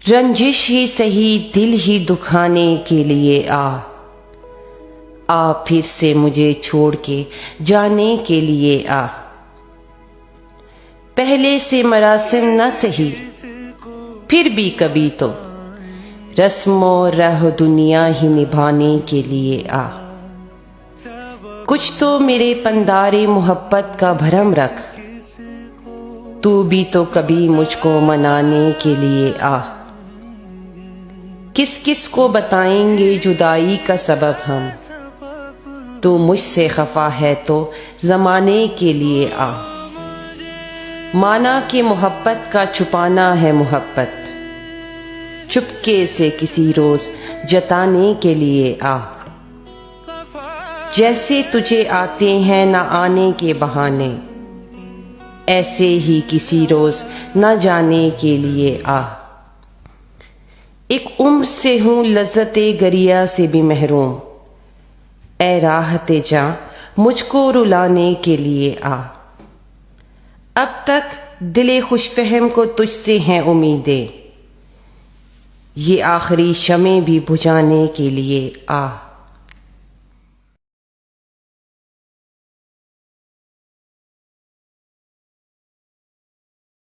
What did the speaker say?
رنجش ہی سہی دل ہی دکھانے کے لیے آ پھر سے مجھے چھوڑ کے جانے کے لیے آ، پہلے سے مراسم نہ سہی پھر بھی کبھی تو رسم و رہ دنیا ہی نبھانے کے لیے آ، کچھ تو میرے پندارے محبت کا بھرم رکھ، تو بھی تو کبھی مجھ کو منانے کے لیے آ، کس کس کو بتائیں گے جدائی کا سبب ہم، تو مجھ سے خفا ہے تو زمانے کے لیے آ، مانا کہ محبت کا چھپانا ہے محبت، چپکے سے کسی روز جتانے کے لیے آ، جیسے تجھے آتے ہیں نہ آنے کے بہانے، ایسے ہی کسی روز نہ جانے کے لیے آ، ایک عمر سے ہوں لذت گریہ سے بھی محروم، اے راحت جاں مجھ کو رلانے کے لیے آ، اب تک دل خوش فہم کو تجھ سے ہیں امیدیں، یہ آخری شمع بھی بجھانے کے لیے آ۔